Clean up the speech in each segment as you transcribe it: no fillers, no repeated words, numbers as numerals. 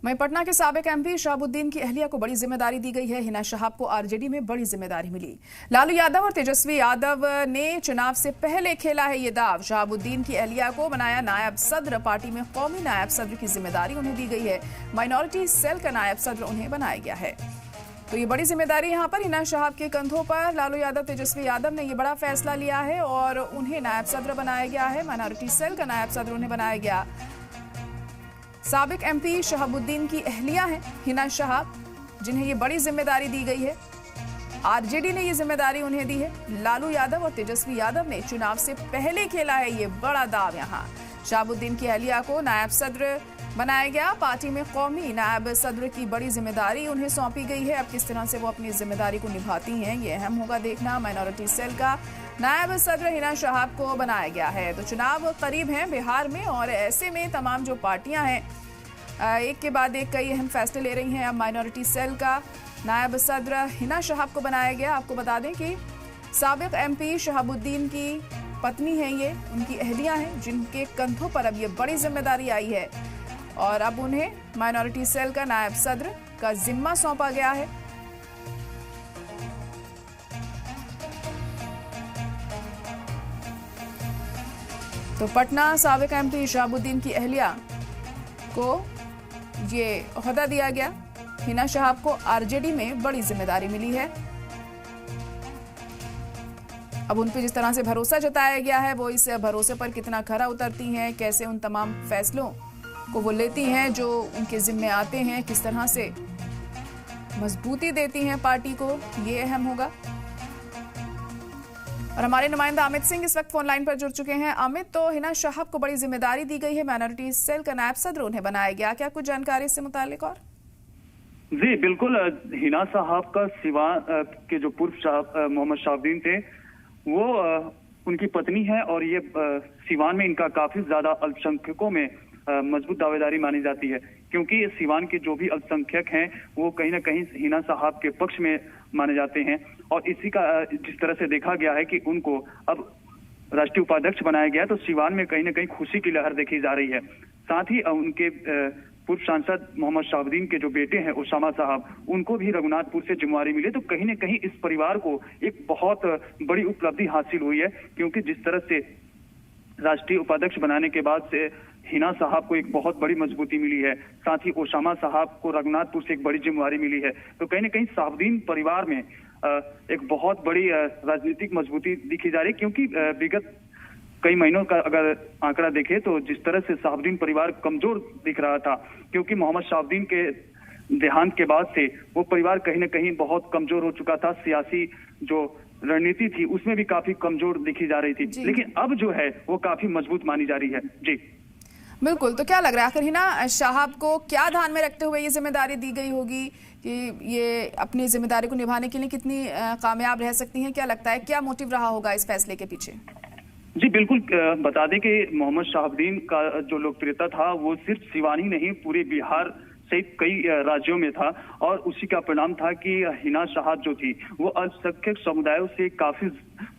वहीं पटना के साबिक एमपी शहाबुद्दीन की अहलिया को बड़ी जिम्मेदारी दी गई है। हिना शहाब को आरजेडी में बड़ी जिम्मेदारी मिली। लालू यादव और तेजस्वी यादव ने चुनाव से पहले खेला है ये दाव। शहाबुद्दीन की अहलिया को बनाया नायब सदर। पार्टी में कौमी नायब सदर की जिम्मेदारी उन्हें दी गई है। माइनॉरिटी सेल का नायब सदर उन्हें बनाया गया है। तो ये बड़ी जिम्मेदारी यहाँ पर हिना शहाब के कंधों पर। लालू यादव तेजस्वी यादव ने ये बड़ा फैसला लिया है और उन्हें नायब सदर बनाया गया है। माइनॉरिटी सेल का नायब सदर उन्हें बनाया गया। साबिक एमपी शहाबुद्दीन की अहलिया हैं हिना शहाब, जिन्हें ये बड़ी जिम्मेदारी दी गई है। आरजेडी ने ये जिम्मेदारी उन्हें दी है। लालू यादव और तेजस्वी यादव ने चुनाव से पहले खेला है ये बड़ा दाव। यहाँ शहाबुद्दीन की अहलिया को नायब सदर बनाया गया। पार्टी में कौमी नायब सदर की बड़ी जिम्मेदारी उन्हें सौंपी गई है। अब किस तरह से वो अपनी जिम्मेदारी को निभाती हैं ये अहम होगा देखना। माइनॉरिटी सेल का नायब सदर हिना शहाब को बनाया गया है। तो चुनाव करीब हैं बिहार में और ऐसे में तमाम जो पार्टियां हैं एक के बाद एक कई अहम फैसले ले रही हैं। अब माइनॉरिटी सेल का नायब सदर हिना शहाब को बनाया गया। आपको बता दें कि साबिक एमपी शहाबुद्दीन की पत्नी है ये, उनकी अहलियां हैं जिनके कंधों पर अब ये बड़ी जिम्मेदारी आई है और अब उन्हें माइनॉरिटी सेल का नायब सदर का जिम्मा सौंपा गया है। तो पटना साबिक एमपी शहाबुद्दीन की अहलिया को ये ओहदा दिया गया। हिना शहाब को आरजेडी में बड़ी जिम्मेदारी मिली है। अब उन पर जिस तरह से भरोसा जताया गया है वो इस भरोसे पर कितना खरा उतरती हैं, कैसे उन तमाम फैसलों को वो लेती हैं जो उनके जिम्मे आते हैं, किस तरह से मजबूती देती हैं पार्टी को, ये अहम होगा। और हमारे नुमाइंदा अमित सिंह इस वक्त फोन लाइन पर जुड़ चुके हैं। अमित, तो हिना शहाब को बड़ी जिम्मेदारी दी गई है, माइनॉरिटी सेल का नायब सदर उन्हें बनाया गया, क्या कुछ जानकारी इससे मुतालिक? और जी बिल्कुल, हिना साहब का सिवान के जो पूर्व मोहम्मद शहाबुद्दीन थे वो उनकी पत्नी है और ये सिवान में इनका काफी ज्यादा अल्पसंख्यकों में मजबूत दावेदारी मानी जाती है, क्योंकि सिवान के जो भी अल्पसंख्यक हैं वो कहीं ना कहीं हिना साहब के पक्ष में माने जाते हैं। और इसी का जिस तरह से देखा गया है कि उनको अब राष्ट्रीय उपाध्यक्ष बनाया गया, तो सिवान में कहीं ना कहीं खुशी की लहर देखी जा रही है। साथ ही उनके पूर्व सांसद मोहम्मद शहाबुद्दीन के जो बेटे हैं उसामा साहब, उनको भी रघुनाथपुर से जिम्मेवारी मिली। तो कहीं ना कहीं इस परिवार को एक बहुत बड़ी उपलब्धि हासिल हुई है, क्योंकि जिस तरह से राष्ट्रीय उपाध्यक्ष बनाने के बाद से हिना साहब को एक बहुत बड़ी मजबूती मिली है। साथ ही ओसामा साहब को रघुनाथपुर से एक बड़ी जिम्मेवारी मिली है। तो कहीं ना कहीं शहाबुद्दीन परिवार में एक बहुत बड़ी राजनीतिक मजबूती दिखी जा रही है, क्योंकि विगत कई महीनों का अगर आंकड़ा देखें तो जिस तरह से शहाबुद्दीन परिवार कमजोर दिख रहा था, क्योंकि मोहम्मद शहाबुद्दीन के देहांत के बाद से वो परिवार कहीं ना कहीं बहुत कमजोर हो चुका था। सियासी जो रणनीति थी उसमें भी काफी कमजोर दिखी जा रही थी, लेकिन अब जो है वो काफी मजबूत मानी जा रही है। जी बिल्कुल, तो क्या लग रहा है आखिर हिना शहाब को क्या ध्यान में रखते हुए ये जिम्मेदारी दी गई होगी कि ये अपनी जिम्मेदारी को निभाने के लिए कितनी कामयाब रह सकती हैं? क्या लगता है क्या मोटिव रहा होगा इस फैसले के पीछे? जी बिल्कुल, बता दें कि मोहम्मद शहाबुद्दीन का जो लोकप्रियता था वो सिर्फ सिवान ही नहीं पूरे बिहार सहित कई राज्यों में था, और उसी का परिणाम था कि हिना शहाब जो थी वो अल्पसंख्यक समुदायों से काफी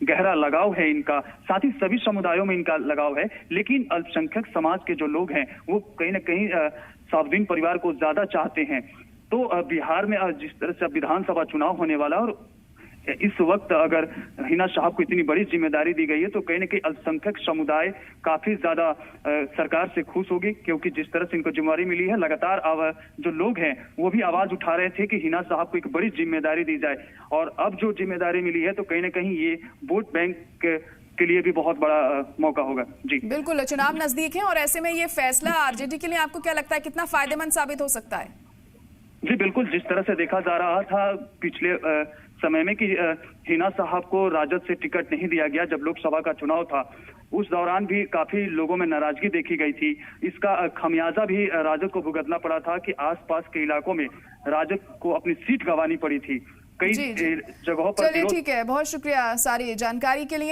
गहरा लगाव है इनका। साथ ही सभी समुदायों में इनका लगाव है, लेकिन अल्पसंख्यक समाज के जो लोग हैं वो कहीं ना कहीं शहाबुद्दीन परिवार को ज्यादा चाहते हैं। तो बिहार में जिस तरह से विधानसभा चुनाव होने वाला, और इस वक्त अगर हिना शहाब को इतनी बड़ी जिम्मेदारी दी गई है तो कहीं ना कहीं अल्पसंख्यक समुदाय काफी ज्यादा सरकार से खुश होगी, क्योंकि जिस तरह से इनको जिम्मेदारी मिली है लगातार जो लोग हैं वो भी आवाज उठा रहे थे कि हिना साहब को एक बड़ी जिम्मेदारी दी जाए। और अब जो जिम्मेदारी मिली है तो कहीं ना कहीं ये वोट बैंक के लिए भी बहुत बड़ा मौका होगा। जी बिल्कुल, चुनाव नजदीक है और ऐसे में ये फैसला आरजेडी के लिए आपको क्या लगता है कितना फायदेमंद साबित हो सकता है? जी बिल्कुल, जिस तरह से देखा जा रहा था पिछले समय में कि हिना साहब को राजद से टिकट नहीं दिया गया जब लोकसभा का चुनाव था, उस दौरान भी काफी लोगों में नाराजगी देखी गई थी। इसका खमियाजा भी राजद को भुगतना पड़ा था कि आसपास के इलाकों में राजद को अपनी सीट गंवानी पड़ी थी कई जगहों पर। चलिए ठीक है, बहुत शुक्रिया सारी जानकारी के लिए।